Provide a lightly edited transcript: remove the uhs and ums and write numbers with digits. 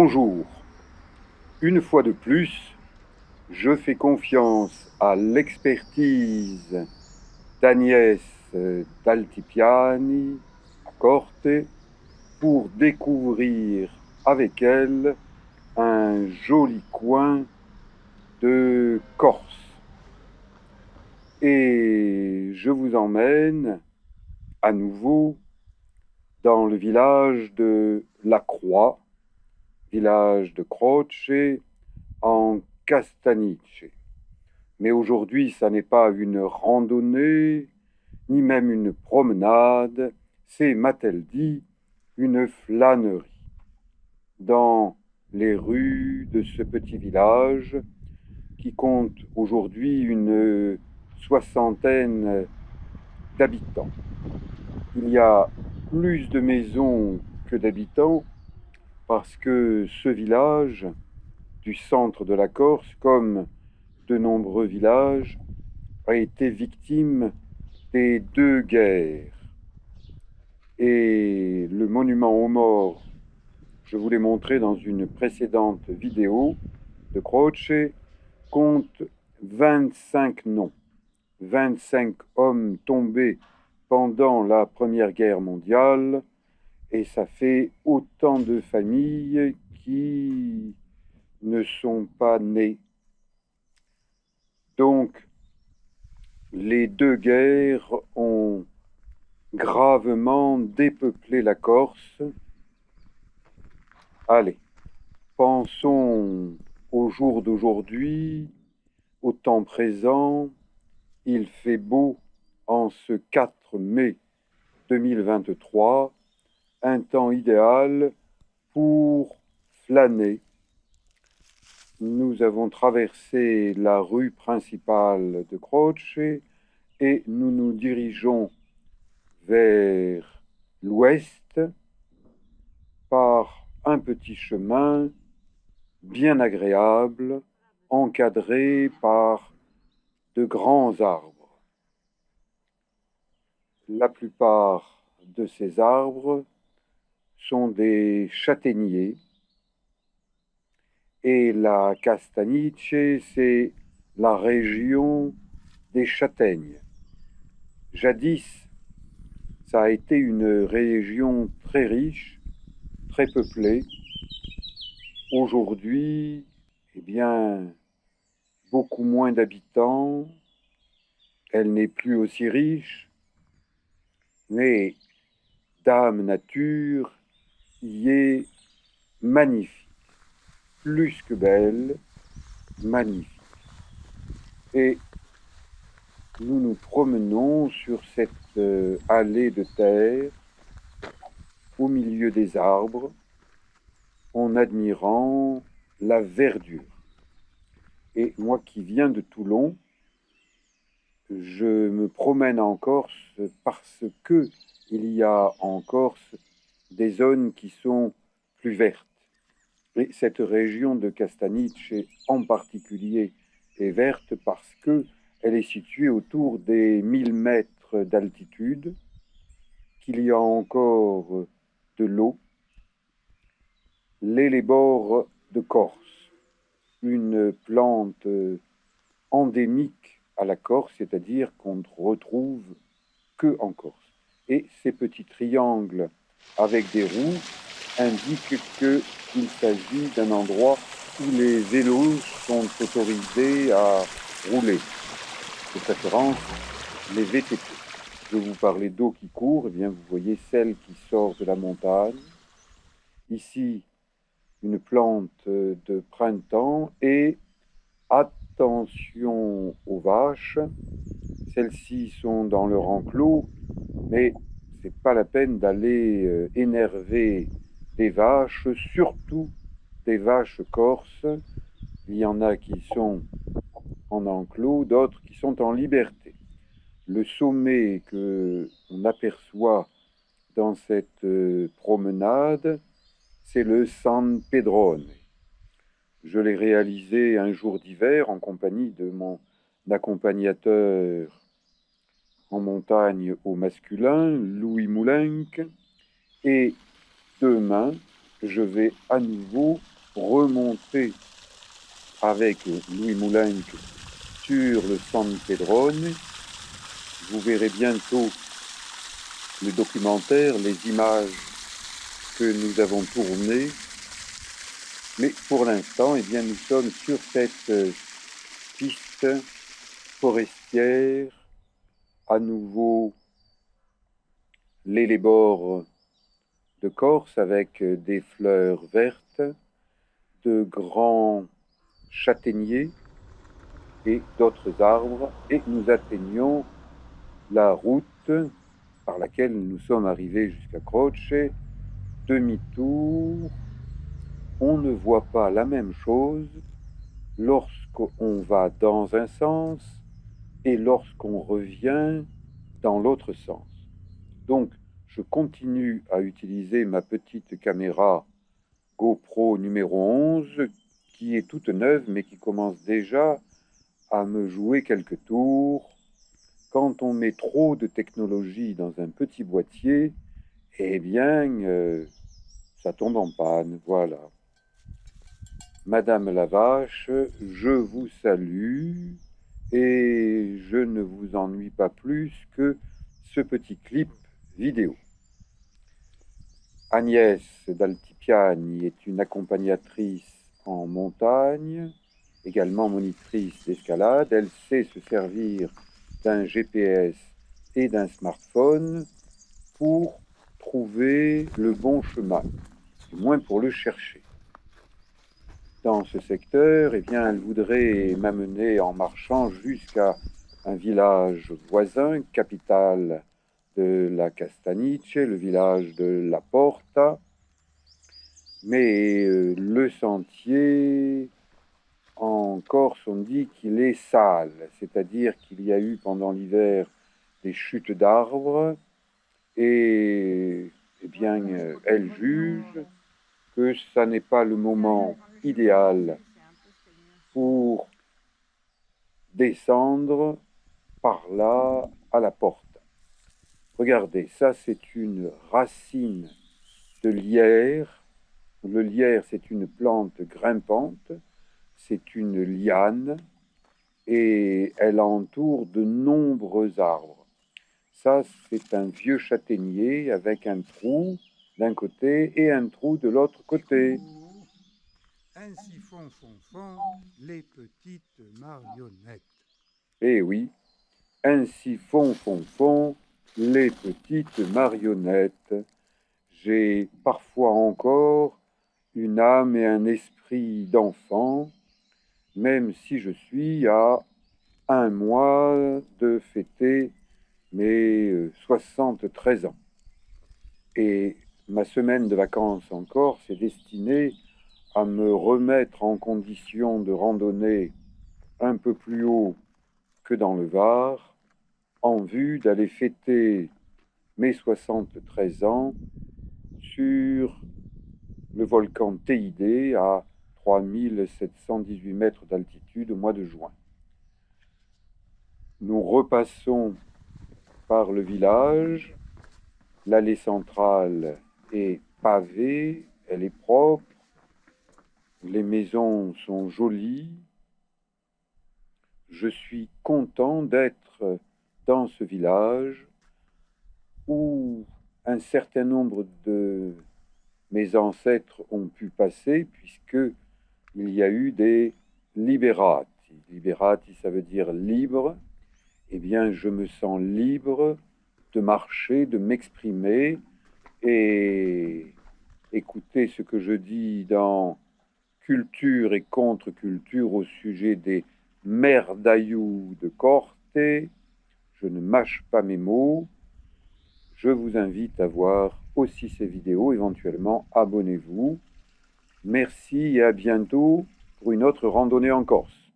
Bonjour. Une fois de plus, je fais confiance à l'expertise d'Agnès Daltipiani à Corte pour découvrir avec elle un joli coin de Corse. Et je vous emmène à nouveau dans le village de La Croix, village de Croce, en Castanice. Mais aujourd'hui, ça n'est pas une randonnée, ni même une promenade, c'est, m'a-t-elle dit, une flânerie. Dans les rues de ce petit village, qui compte aujourd'hui une soixantaine d'habitants. Il y a plus de maisons que d'habitants, parce que ce village, du centre de la Corse, comme de nombreux villages, a été victime des deux guerres. Et le monument aux morts, je vous l'ai montré dans une précédente vidéo de Croce, compte 25 noms, 25 hommes tombés pendant la Première Guerre mondiale, et ça fait autant de familles qui ne sont pas nées. Donc, les deux guerres ont gravement dépeuplé la Corse. Allez, pensons au jour d'aujourd'hui, au temps présent. Il fait beau en ce 4 mai 2023, un temps idéal pour flâner. Nous avons traversé la rue principale de Croce et nous nous dirigeons vers l'ouest par un petit chemin bien agréable, encadré par de grands arbres. La plupart de ces arbres sont des châtaigniers, et la Castanice, c'est la région des châtaignes. Jadis, ça a été une région très riche, très peuplée. Aujourd'hui, eh bien, beaucoup moins d'habitants, elle n'est plus aussi riche, mais Dame Nature y est magnifique, plus que belle, magnifique. Et nous nous promenons sur cette allée de terre, au milieu des arbres, en admirant la verdure. Et moi qui viens de Toulon, je me promène en Corse parce que il y a en Corse des zones qui sont plus vertes. Et cette région de Castanice en particulier est verte parce que elle est située autour des 1000 mètres d'altitude, qu'il y a encore de l'eau, l'hellebore de Corse, une plante endémique à la Corse, c'est-à-dire qu'on ne retrouve que en Corse. Et ces petits triangles avec des roues indiquent qu'il s'agit d'un endroit où les vélos sont autorisés à rouler, de préférence les VTT. Je vous parlais d'eau qui court, eh bien vous voyez celle qui sort de la montagne. Ici, une plante de printemps et attention aux vaches. Celles-ci sont dans leur enclos, mais c'est pas la peine d'aller énerver des vaches, surtout des vaches corses. Il y en a qui sont en enclos, d'autres qui sont en liberté. Le sommet que on aperçoit dans cette promenade, c'est le San Pedrone. Je l'ai réalisé un jour d'hiver en compagnie de mon accompagnateur en montagne au masculin, Louis Moulenc, et demain, je vais à nouveau remonter avec Louis Moulenc sur le San Pedrone. Vous verrez bientôt le documentaire, les images que nous avons tournées. Mais pour l'instant, eh bien, nous sommes sur cette piste forestière, à nouveau les bords de Corse avec des fleurs vertes, de grands châtaigniers et d'autres arbres, et nous atteignons la route par laquelle nous sommes arrivés jusqu'à Croce. Demi-tour, on ne voit pas la même chose lorsqu'on va dans un sens et lorsqu'on revient dans l'autre sens. Donc, je continue à utiliser ma petite caméra GoPro numéro 11, qui est toute neuve, mais qui commence déjà à me jouer quelques tours. Quand on met trop de technologie dans un petit boîtier, eh bien, ça tombe en panne, voilà. Madame la vache, je vous salue et je ne vous ennuie pas plus que ce petit clip vidéo. Agnès d'Altipiani est une accompagnatrice en montagne, également monitrice d'escalade. Elle sait se servir d'un GPS et d'un smartphone pour trouver le bon chemin, du moins pour le chercher. Dans ce secteur, eh bien, elle voudrait m'amener en marchant jusqu'à un village voisin, capitale de la Castanice, le village de La Porta. Mais le sentier, en Corse, on dit qu'il est sale, c'est-à-dire qu'il y a eu pendant l'hiver des chutes d'arbres et eh bien, elle juge que ça n'est pas le moment idéal pour descendre par là à la porte. Regardez, ça c'est une racine de lierre. Le lierre, c'est une plante grimpante, c'est une liane et elle entoure de nombreux arbres. Ça, c'est un vieux châtaignier avec un trou d'un côté et un trou de l'autre côté. Ainsi font les petites marionnettes. Eh oui, ainsi font les petites marionnettes. J'ai parfois encore une âme et un esprit d'enfant, même si je suis à un mois de fêter mes 73 ans. Et ma semaine de vacances en Corse est destinée à me remettre en condition de randonnée un peu plus haut que dans le Var, en vue d'aller fêter mes 73 ans sur le volcan Teide à 3718 mètres d'altitude au mois de juin. Nous repassons par le village. L'allée centrale est pavée, elle est propre, les maisons sont jolies. Je suis content d'être dans ce village où un certain nombre de mes ancêtres ont pu passer, puisqu'il y a eu des liberati. Liberati, ça veut dire libre. Eh bien, je me sens libre de marcher, de m'exprimer et écouter ce que je dis dans Culture et contre-culture au sujet des merdailloux de Corte. Je ne mâche pas mes mots. Je vous invite à voir aussi ces vidéos, éventuellement abonnez-vous. Merci et à bientôt pour une autre randonnée en Corse.